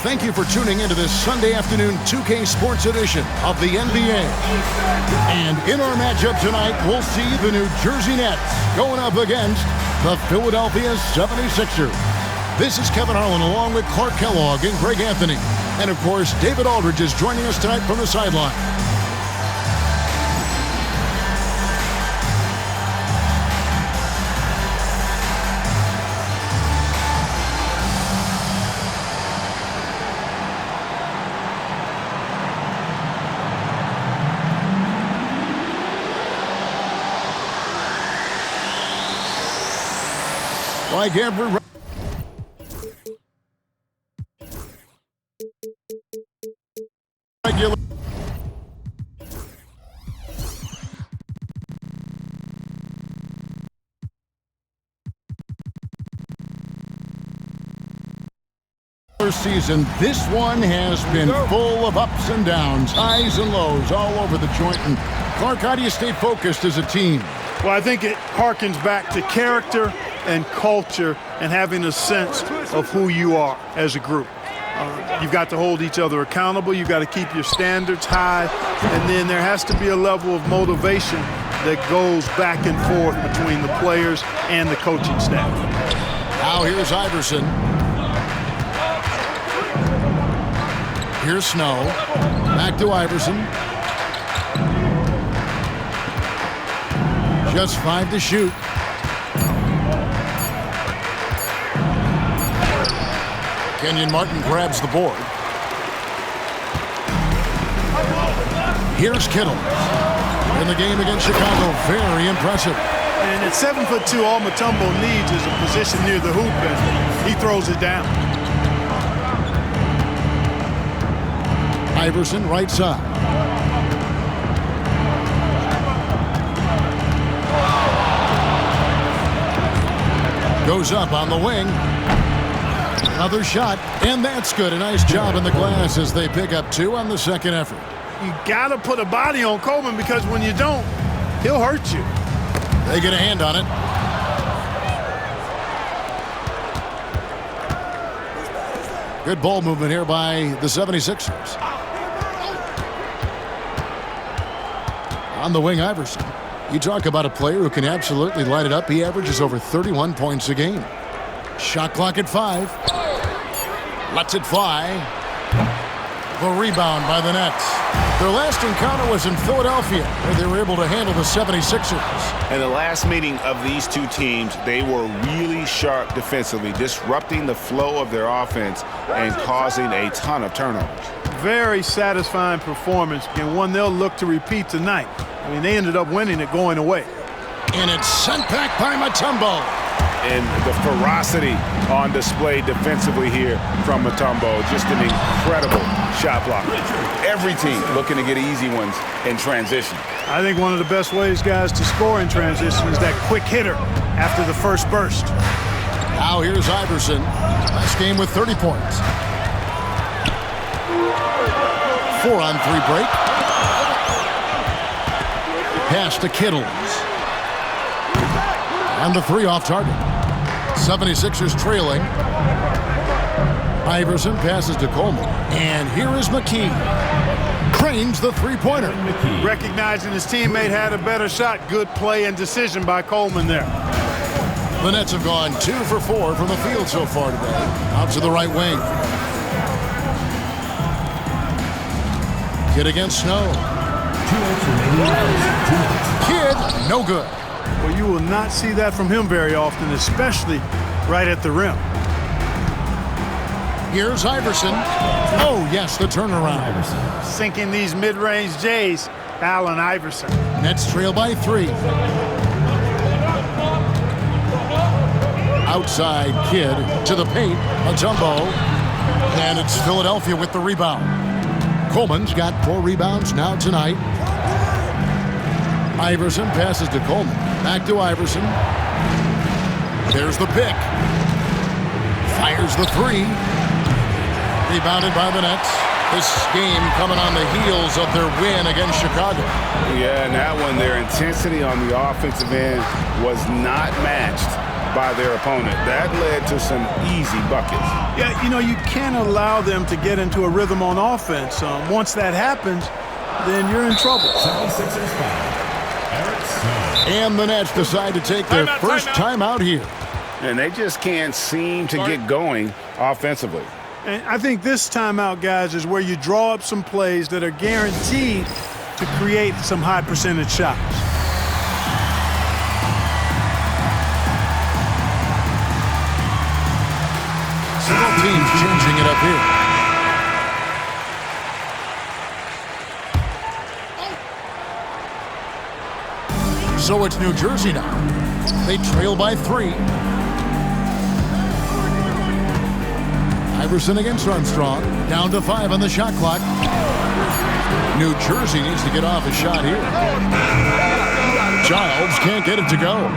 Thank you for tuning into this Sunday afternoon 2K Sports edition of the NBA. And in our matchup tonight, we'll see the New Jersey Nets going up against the Philadelphia 76ers. This is Kevin Harlan along with Clark Kellogg and Greg Anthony. And of course, David Aldridge is joining us tonight from the sideline. Like every regular season, this one has been full of ups and downs, highs and lows all over the joint. And Clark, how do you stay focused as a team? Well, I think it harkens back to character and culture and having a sense of who you are as a group. You've got to hold each other accountable. You've got to keep your standards high. And then there has to be a level of motivation that goes back and forth between the players and the coaching staff. Now here's Iverson. Here's Snow. Back to Iverson. Just 5 to shoot. Kenyon Martin grabs the board. Here's Kittle. In the game against Chicago, very impressive. And at 7'2", all Mutombo needs is a position near the hoop, and he throws it down. Iverson, right side. Goes up on the wing. Another shot, and that's good. A nice job in the glass as they pick up 2 on the second effort. You got to put a body on Coleman, because when you don't, he'll hurt you. They get a hand on it. Good ball movement here by the 76ers. On the wing, Iverson. You talk about a player who can absolutely light it up. He averages over 31 points a game. Shot clock at 5. Lets it fly. The rebound by the Nets. Their last encounter was in Philadelphia, where they were able to handle the 76ers. In the last meeting of these two teams, they were really sharp defensively, disrupting the flow of their offense and causing a ton of turnovers. Very satisfying performance, and one they'll look to repeat tonight. I mean, they ended up winning it going away. And it's sent back by Mutombo. And the ferocity on display defensively here from Mutombo. Just an incredible shot block. Every team looking to get easy ones in transition. I think one of the best ways, guys, to score in transition is that quick hitter after the first burst. Now here's Iverson. Last game with 30 points. 4-on-3 break. Pass to Kittles. And the 3 off target. 76ers trailing. Iverson passes to Coleman. And here is McKee. Cranes the three-pointer. Recognizing his teammate had a better shot. Good play and decision by Coleman there. The Nets have gone 2 for 4 from the field so far today. Out to the right wing. Kid against Snow. Kid, no good. Well, you will not see that from him very often, especially right at the rim. Here's Iverson. Oh, yes, the turnaround. Sinking these mid-range J's, Allen Iverson. Nets trail by 3. Outside Kid to the paint. Mutombo. And it's Philadelphia with the rebound. Coleman's got 4 rebounds now tonight. Iverson passes to Coleman. Back to Iverson. There's the pick. Fires the 3. Rebounded by the Nets. This game coming on the heels of their win against Chicago. Yeah, and that one, their intensity on the offensive end was not matched by their opponent. That led to some easy buckets. Yeah, you know, you can't allow them to get into a rhythm on offense. Once that happens, then you're in trouble. 76ers foul. And the Nets decide to take their first timeout here. And they just can't seem to get going offensively. And I think this timeout, guys, is where you draw up some plays that are guaranteed to create some high percentage shots. Several teams changing it up here. So it's New Jersey now. They trail by 3. Iverson against Armstrong. Down to 5 on the shot clock. New Jersey needs to get off a shot here. Childs can't get it to go.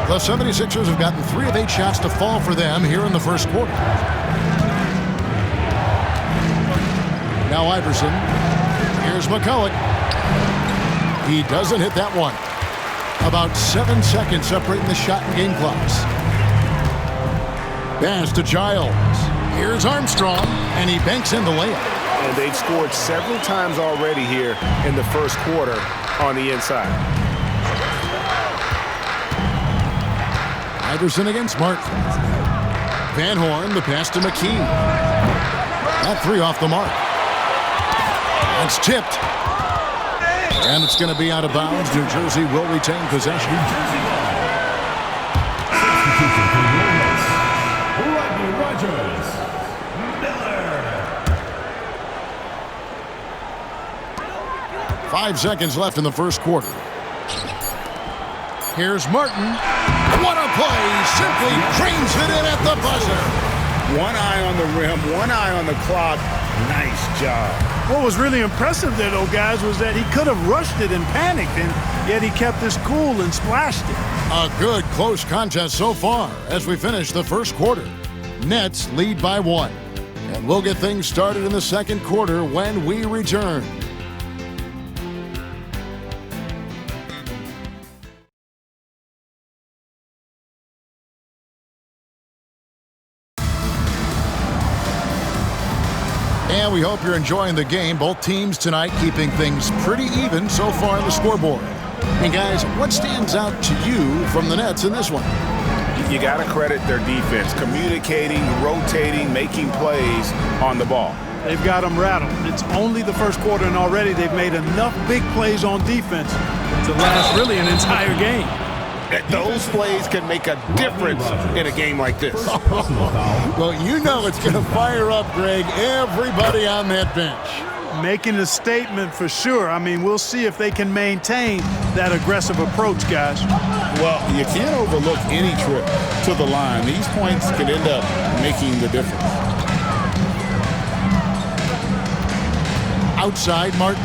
The 76ers have gotten 3 of 8 shots to fall for them here in the first quarter. Now Iverson. Here's McCulloch. He doesn't hit that one. About 7 seconds separating the shot and game clocks. Pass to Childs. Here's Armstrong, and he banks in the layup. And they've scored several times already here in the first quarter on the inside. Iverson against Martin. Van Horn, the pass to McKee. That 3 off the mark. That's tipped. And it's going to be out of bounds. New Jersey will retain possession. Substitution for Warriors. Rodney Rogers. Miller. 5 seconds left in the first quarter. Here's Martin. What a play! Simply drains it in at the buzzer. One eye on the rim, one eye on the clock. Nice job. What was really impressive there, though, guys, was that he could have rushed it and panicked, and yet he kept his cool and splashed it. A good close contest so far as we finish the first quarter. Nets lead by 1. And we'll get things started in the second quarter when we return. And we hope you're enjoying the game. Both teams tonight keeping things pretty even so far on the scoreboard. And guys, what stands out to you from the Nets in this one? You got to credit their defense, communicating, rotating, making plays on the ball. They've got them rattled. It's only the first quarter, and already they've made enough big plays on defense to last really an entire game. Those plays can make a difference in a game like this. Well, you know it's going to fire up, Greg, everybody on that bench. Making a statement for sure. I mean, we'll see if they can maintain that aggressive approach, guys. Well, you can't overlook any trip to the line. These points could end up making the difference. Outside, Martin.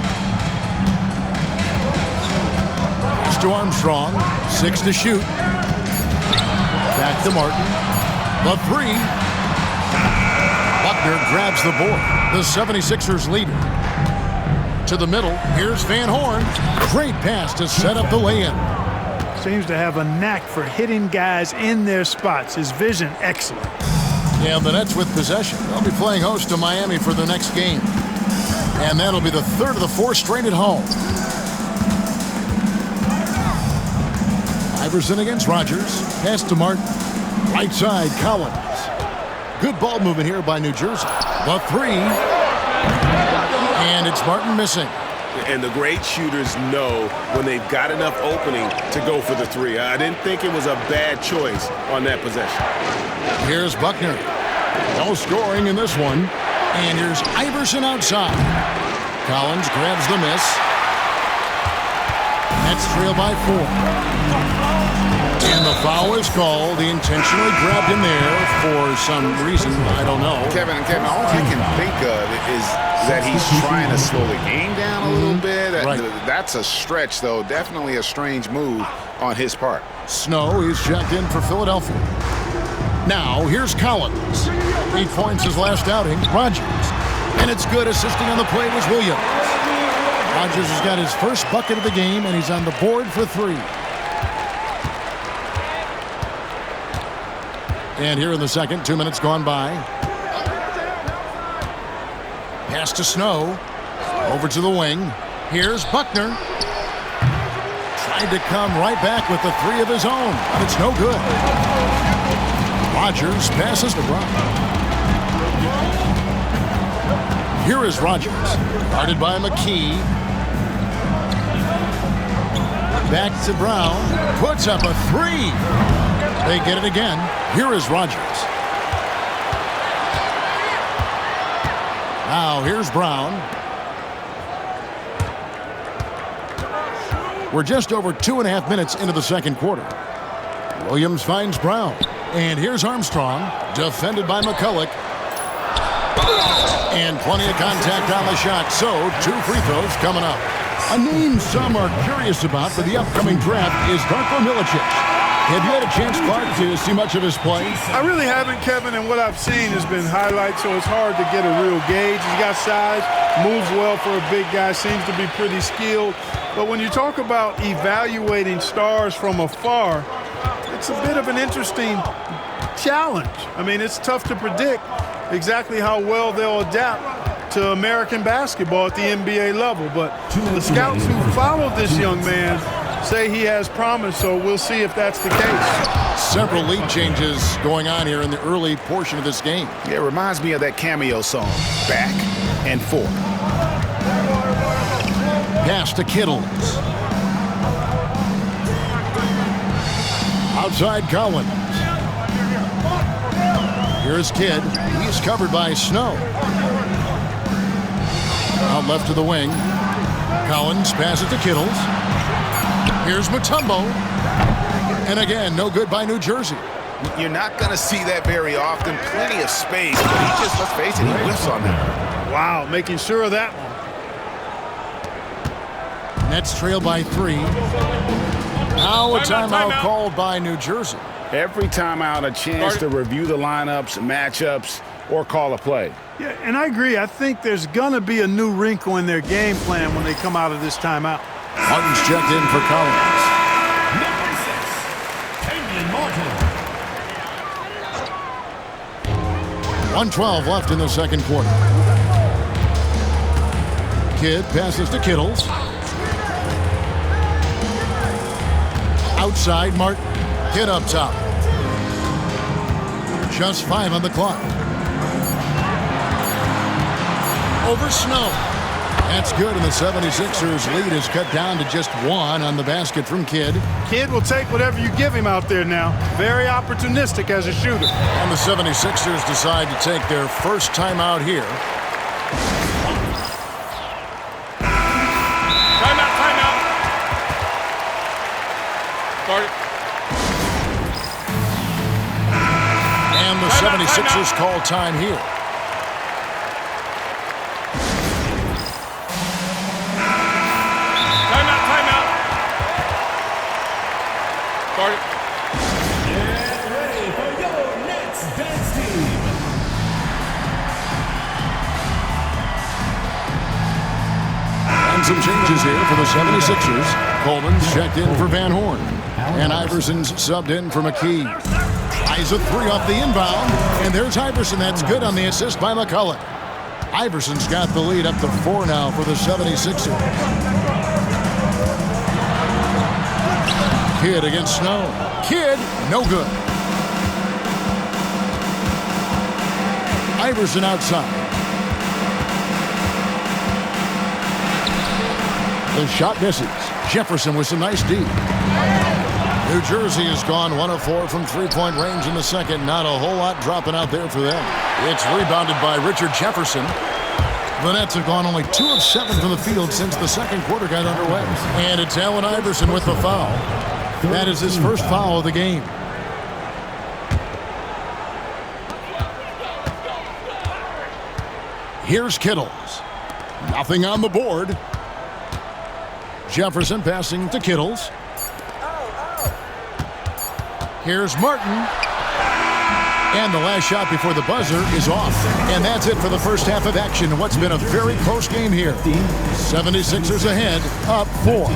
To Armstrong, 6 to shoot. Back to Martin. The 3. Buckner grabs the board. The 76ers lead it. To the middle, here's Van Horn. Great pass to set up the lay-in. Seems to have a knack for hitting guys in their spots. His vision, excellent. Yeah, the Nets with possession. They'll be playing host to Miami for their next game. And that'll be the 3rd of the 4 straight at home. Iverson against Rogers. Pass to Martin. Right side, Collins. Good ball movement here by New Jersey. The 3. And it's Martin missing. And the great shooters know when they've got enough opening to go for the 3. I didn't think it was a bad choice on that possession. Here's Buckner. No scoring in this one. And here's Iverson outside. Collins grabs the miss. Nets trail by 4. And the foul is called. He intentionally grabbed him there for some reason. I don't know. Kevin, all I can think of is that he's trying to slow the game down a little bit. Right. That's a stretch, though. Definitely a strange move on his part. Snow is checked in for Philadelphia. Now, here's Collins. 8 points his last outing. Rogers. And it's good. Assisting on the play was Williams. Rogers has got his first bucket of the game, and he's on the board for 3. And here in the second, 2 minutes gone by. Pass to Snow. Over to the wing. Here's Buckner. Tried to come right back with the three of his own, but it's no good. Rogers passes to Brown. Here is Rogers. Guarded by McKee. Back to Brown. Puts up a three. They get it again. Here is Rogers. Now here's Brown. We're just over 2.5 minutes into the second quarter. Williams finds Brown. And here's Armstrong, defended by McCulloch. And plenty of contact on the shot, so 2 free throws coming up. A name some are curious about for the upcoming draft is Darko Milicic. Have you had a chance, Clark, to see much of his play? I really haven't, Kevin, and what I've seen has been highlights, so it's hard to get a real gauge. He's got size, moves well for a big guy, seems to be pretty skilled. But when you talk about evaluating stars from afar, it's a bit of an interesting challenge. I mean, it's tough to predict exactly how well they'll adapt to American basketball at the NBA level. But the scouts who followed this young man say he has promise, so we'll see if that's the case. Several lead changes going on here in the early portion of this game. Yeah, it reminds me of that cameo song, Back and Forth. Pass to Kittles. Outside Collins. Here's Kidd. He's covered by Snow. Out left to the wing. Collins passes to Kittles. Here's Mutombo. And again, no good by New Jersey. You're not going to see that very often. Plenty of space, but he just, let's face it, he whiffs on that. Wow, making sure of that one. Nets trail by 3. Now a timeout called by New Jersey. Every timeout, a chance to review the lineups, matchups, or call a play. Yeah, and I agree. I think there's going to be a new wrinkle in their game plan when they come out of this timeout. Martin's checked in for Collins. Number 6, Kenyon Martin. 1:12 left in the second quarter. Kidd passes to Kittles. Outside, Martin. Kidd up top. Just 5 on the clock. Over Snow. That's good, and the 76ers lead is cut down to just 1 on the basket from Kidd. Kidd will take whatever you give him out there now. Very opportunistic as a shooter. And the 76ers decide to take their first timeout here. Timeout. Start it. And the 76ers call time here. Timeout. Start it. Get ready for your next dance team. And some changes here for the 76ers. Coleman's checked in for Van Horn. And Iverson's subbed in for McKee. Tries a 3 off the inbound. And there's Iverson. That's good on the assist by McCulloch. Iverson's got the lead up to 4 now for the 76ers. Kidd against Snow. Kidd, no good. Iverson outside. The shot misses. Jefferson with some nice D. New Jersey has gone 1 of 4 from three-point range in the second. Not a whole lot dropping out there for them. It's rebounded by Richard Jefferson. The Nets have gone only 2 of 7 from the field since the second quarter got underway. And it's Allen Iverson with the foul. That is his first foul of the game. Here's Kittles. Nothing on the board. Jefferson passing to Kittles. Here's Martin. And the last shot before the buzzer is off. And that's it for the first half of action. What's been a very close game here. 76ers ahead, up 4.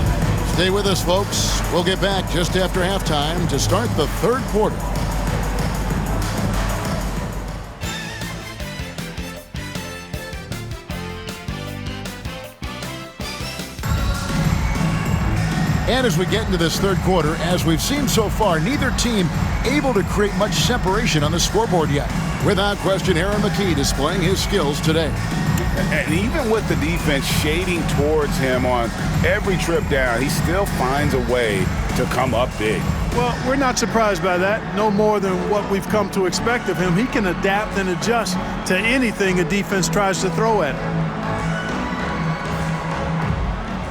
Stay with us, folks. We'll get back just after halftime to start the third quarter. And as we get into this third quarter, as we've seen so far, neither team able to create much separation on the scoreboard yet. Without question, Aaron McKee displaying his skills today. And even with the defense shading towards him on every trip down, he still finds a way to come up big. Well, we're not surprised by that. No more than what we've come to expect of him. He can adapt and adjust to anything a defense tries to throw at him.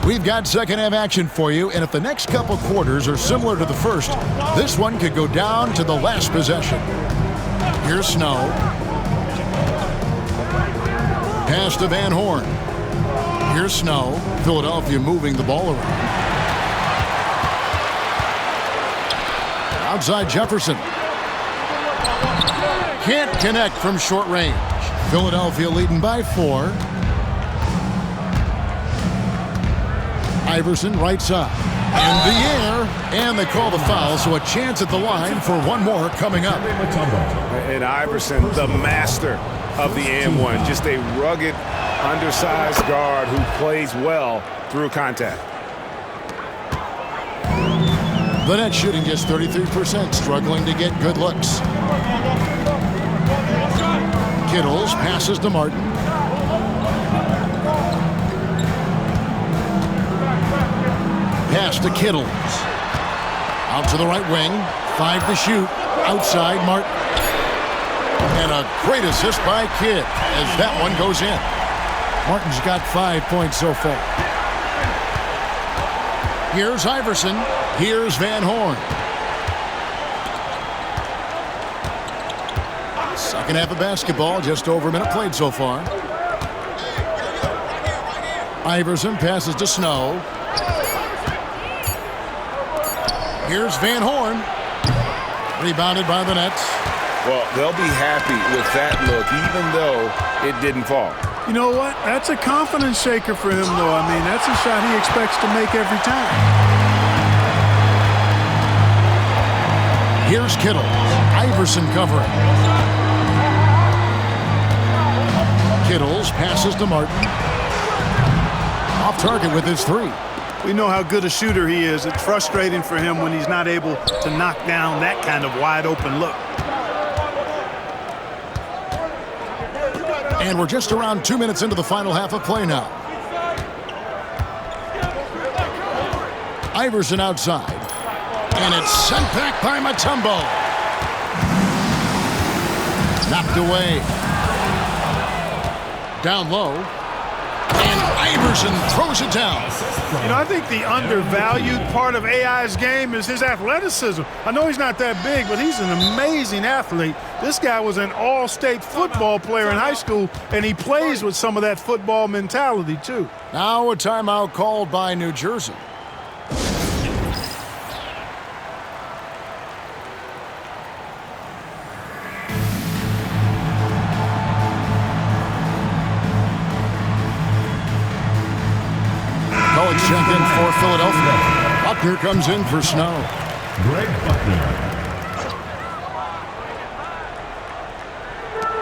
We've got second half action for you, and if the next couple quarters are similar to the first, this one could go down to the last possession. Here's Snow. Pass to Van Horn. Here's Snow. Philadelphia moving the ball around. Outside Jefferson. Can't connect from short range. Philadelphia leading by 4. Iverson right side. In the air. And they call the foul, so a chance at the line for one more coming up. And Iverson, the master of the and-one. Just a rugged, undersized guard who plays well through contact. The net shooting just 33%, struggling to get good looks. Kittles passes to Martin. Pass to Kittles. Out to the right wing. 5 to shoot. Outside Martin. And a great assist by Kidd as that one goes in. Martin's got 5 points so far. Here's Iverson. Here's Van Horn. Second half of basketball, just over a minute played so far. Iverson passes to Snow. Here's Van Horn. Rebounded by the Nets. Well, they'll be happy with that look, even though it didn't fall. You know what? That's a confidence shaker for him, though. I mean, that's a shot he expects to make every time. Here's Kittle. Iverson covering. Kittles passes to Martin. Off target with his 3. We know how good a shooter he is. It's frustrating for him when he's not able to knock down that kind of wide open look. And we're just around 2 minutes into the final half of play now. Iverson outside. And it's sent back by Mutombo. Knocked away. Down low. And Iverson throws it down. You know, I think the undervalued part of AI's game is his athleticism. I know he's not that big, but he's an amazing athlete. This guy was an all-state football player in high school, and he plays with some of that football mentality, too. Now a timeout called by New Jersey. Check in for Philadelphia. Buckner comes in for Snow. Greg Buckner.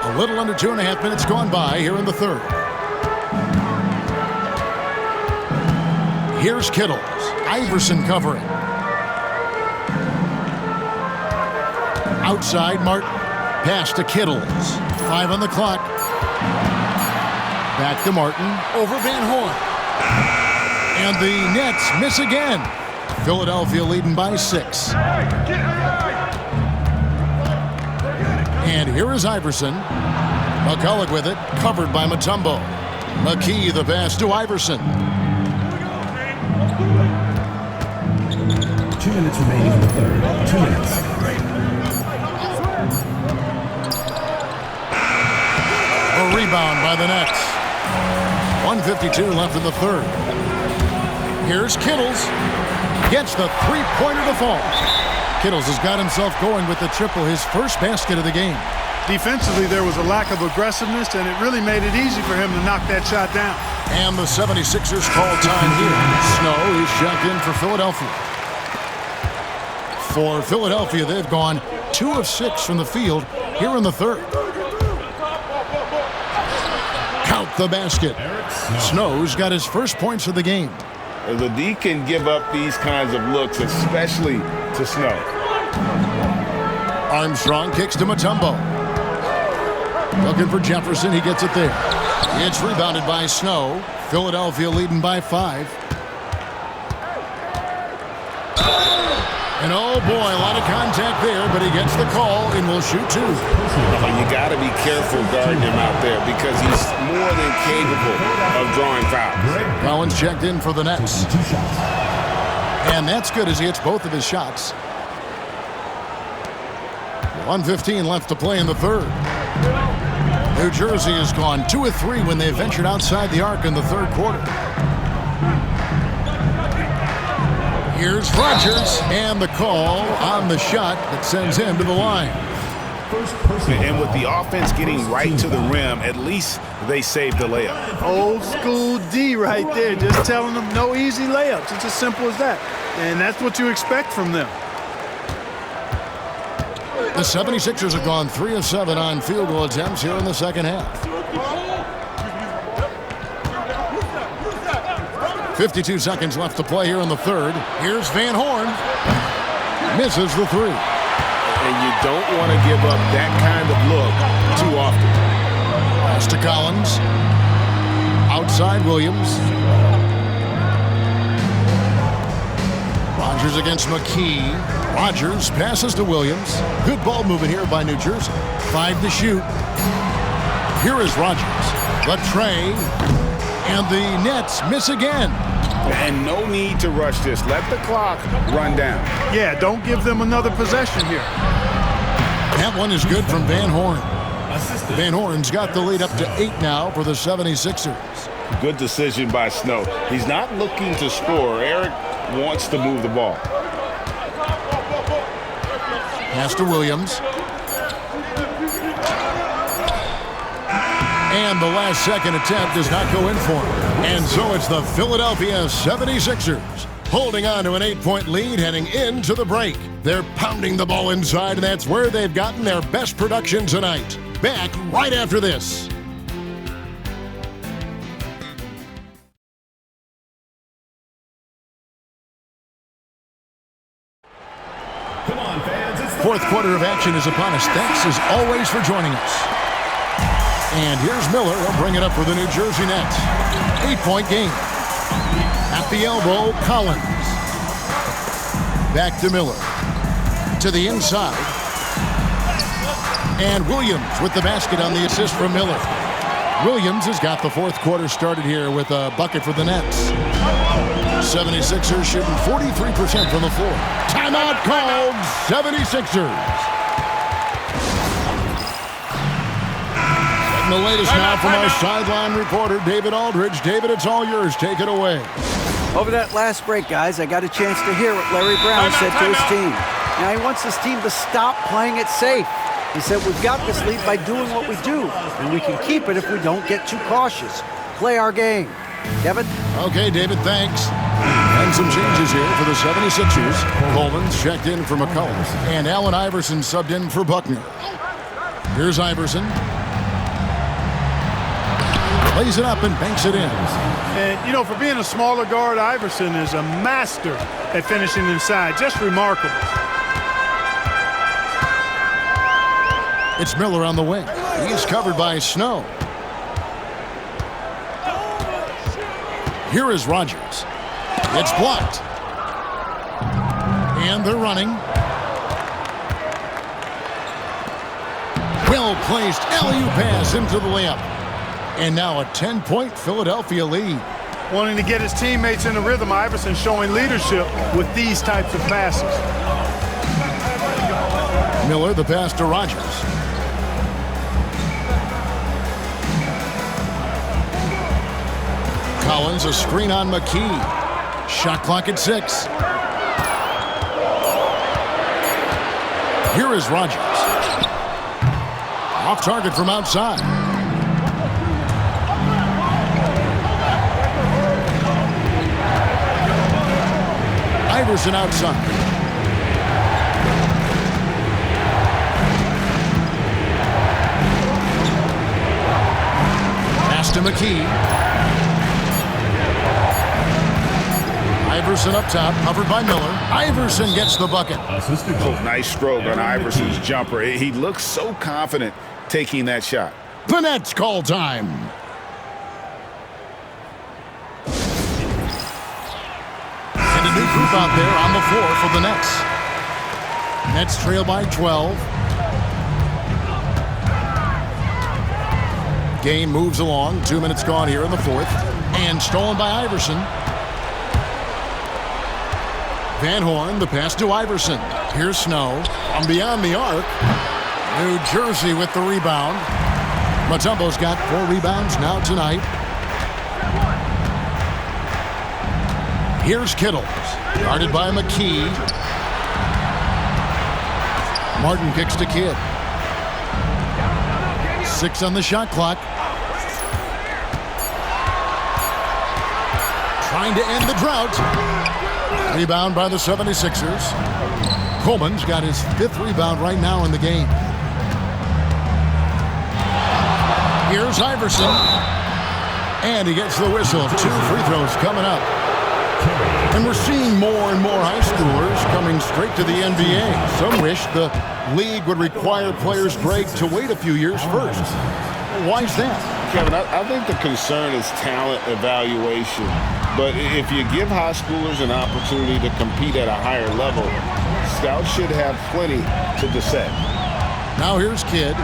A little under 2.5 minutes gone by here in the third. Here's Kittles. Iverson covering. Outside Martin. Pass to Kittles. 5 on the clock. Back to Martin. Over Van Horn. And the Nets miss again. Philadelphia leading by 6. And here is Iverson. McCulloch with it, covered by Mutombo. McKee the pass to Iverson. 2 minutes remaining in the third. 2 minutes. A rebound by the Nets. 1:52 left in the third. Here's Kittles. Gets the three-pointer to fall. Kittles has got himself going with the triple, his first basket of the game. Defensively, there was a lack of aggressiveness, and it really made it easy for him to knock that shot down. And the 76ers call time here. Snow is checked in for Philadelphia. For Philadelphia, they've gone 2 of 6 from the field here in the third. Count the basket. Snow's got his first points of the game. The D can give up these kinds of looks, especially to Snow. Armstrong kicks to Mutombo. Looking for Jefferson. He gets it there. It's rebounded by Snow. Philadelphia leading by 5. And oh boy, a lot of contact there, but he gets the call and will shoot 2. You got to be careful guarding him out there because he's more than capable of drawing fouls. Collins checked in for the Nets. And that's good as he hits both of his shots. 1:15 left to play in the third. New Jersey has gone 2 of 3 when they ventured outside the arc in the third quarter. Here's Rogers, and the call on the shot that sends him to the line. And with the offense getting right to the rim, at least they saved the layup. Old school D right there, just telling them no easy layups. It's as simple as that. And that's what you expect from them. The 76ers have gone 3 of 7 on field goal attempts here in the second half. 52 seconds left to play here in the third. Here's Van Horn. Misses the 3. And you don't want to give up that kind of look too often. Pass to Collins. Outside Williams. Rogers against McKee. Rogers passes to Williams. Good ball movement here by New Jersey. 5 to shoot. Here is Rogers. The tray. And the Nets miss again. And no need to rush this. Let the clock run down. Yeah, don't give them another possession here. That one is good from Van Horn. Van Horn's got the lead up to 8 now for the 76ers. Good decision by Snow. He's not looking to score. Eric wants to move the ball. Pass to Williams. And the last second attempt does not go in for him. And so it's the Philadelphia 76ers holding on to an 8-point lead heading into the break. They're pounding the ball inside, and that's where they've gotten their best production tonight. Back right after this. Come on, fans. It's the Fourth quarter of action is upon us. Thanks as always for joining us. And here's Miller. He'll bring it up for the New Jersey Nets. 8-point game. At the elbow, Collins. Back to Miller. To the inside. And Williams with the basket on the assist from Miller. Williams has got the fourth quarter started here with a bucket for the Nets. 76ers shooting 43% from the floor. Timeout called, 76ers. The latest now from our sideline reporter, David Aldridge. David, it's all yours. Take it away. Over that last break, guys, I got a chance to hear what Larry Brown said to his team. Now, he wants his team to stop playing it safe. He said, we've got this lead by doing what we do, and we can keep it if we don't get too cautious. Play our game. Kevin? Okay, David, thanks. And some changes here for the 76ers. Coleman's checked in for McCollum, and Allen Iverson subbed in for Buckner. Here's Iverson. Plays it up and banks it in. And, you know, for being a smaller guard, Iverson is a master at finishing inside. Just remarkable. It's Miller on the wing. He's covered by Snow. Here is Rogers. It's blocked. And they're running. Well-placed alley-oop pass into the layup. And now a 10-point Philadelphia lead. Wanting to get his teammates in the rhythm, Iverson showing leadership with these types of passes. Miller, the pass to Rogers. Collins, a screen on McKee. Shot clock at 6. Here is Rogers. Off target from outside. Iverson outside. Pass to McKee. Iverson up top, covered by Miller. Iverson gets the bucket. Assistant coach. Nice stroke on Iverson's jumper. He looks so confident taking that shot. The Nets call time. And a new group out there on the floor for the Nets. Nets trail by 12. Game moves along. 2 minutes gone here in the fourth. And stolen by Iverson. Van Horn, the pass to Iverson. Here's Snow from beyond the arc. New Jersey with the rebound. Mutombo's got 4 rebounds now tonight. Here's Kittle, guarded by McKee. Martin kicks to Kidd. 6 on the shot clock. Trying to end the drought. Rebound by the 76ers. Coleman's got his 5th rebound right now in the game. Here's Iverson. And he gets the whistle. 2 free throws coming up. And we're seeing more and more high schoolers coming straight to the NBA. Some wish the league would require players, Greg, to wait a few years first. Why is that? Kevin, I think the concern is talent evaluation. But if you give high schoolers an opportunity to compete at a higher level, scouts should have plenty to dissect. Now here's Kidd.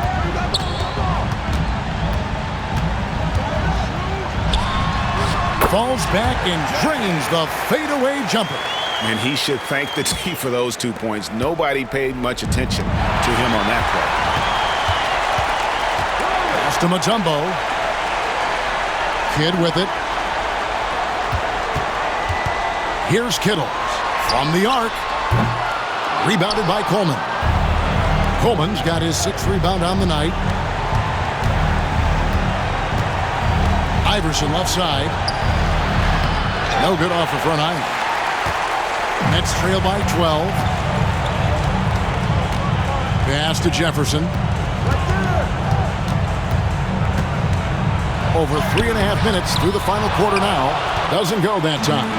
Falls back and drains the fadeaway jumper. And he should thank the team for those 2 points. Nobody paid much attention to him on that play. Pass to Mutombo. Kidd with it. Here's Kittle from the arc. Rebounded by Coleman. Coleman's got his 6th rebound on the night. Iverson left side. No good off the front iron. Nets trail by 12. Pass to Jefferson. Over 3.5 minutes through the final quarter now. Doesn't go that time.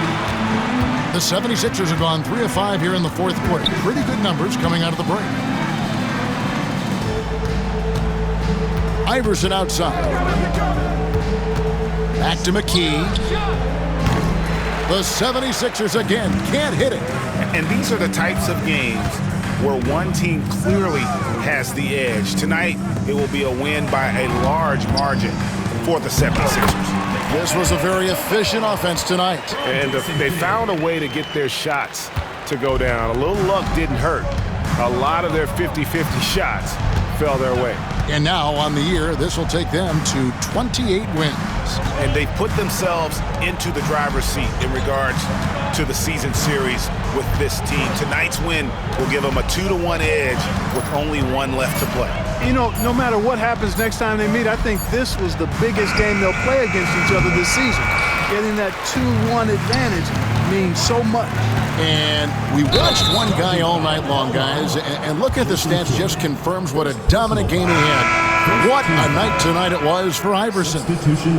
The 76ers have gone 3 of 5 here in the fourth quarter. Pretty good numbers coming out of the break. Iverson outside. Back to McKee. The 76ers again can't hit it. And these are the types of games where one team clearly has the edge. Tonight, it will be a win by a large margin for the 76ers. This was a very efficient offense tonight. And they found a way to get their shots to go down. A little luck didn't hurt. A lot of their 50-50 shots fell their way. And now on the year, this will take them to 28 wins. And they put themselves into the driver's seat in regards to the season series with this team. Tonight's win will give them a 2-1 edge with only 1 left to play. You know, no matter what happens next time they meet, I think this was the biggest game they'll play against each other this season. Getting that 2-1 advantage means so much. And we watched one guy all night long, guys, and look at the stats, just confirms what a dominant game he had. What a night tonight it was for Iverson.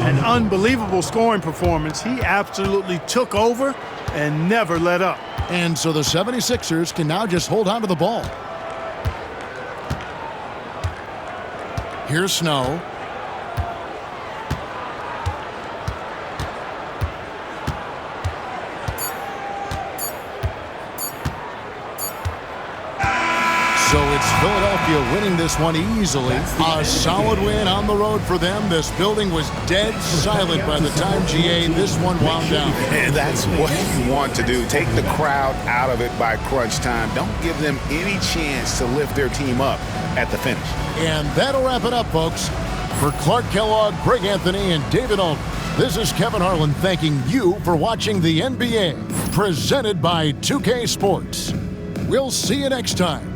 An unbelievable scoring performance. He absolutely took over and never let up. And so the 76ers can now just hold on to the ball. Here's Snow. So it's Philadelphia winning this one easily. A solid win on the road for them. This building was dead silent by the time, GA, this one wound down. And that's what you want to do. Take the crowd out of it by crunch time. Don't give them any chance to lift their team up at the finish. And that'll wrap it up, folks. For Clark Kellogg, Greg Anthony, and David Alton, this is Kevin Harlan thanking you for watching the NBA, presented by 2K Sports. We'll see you next time.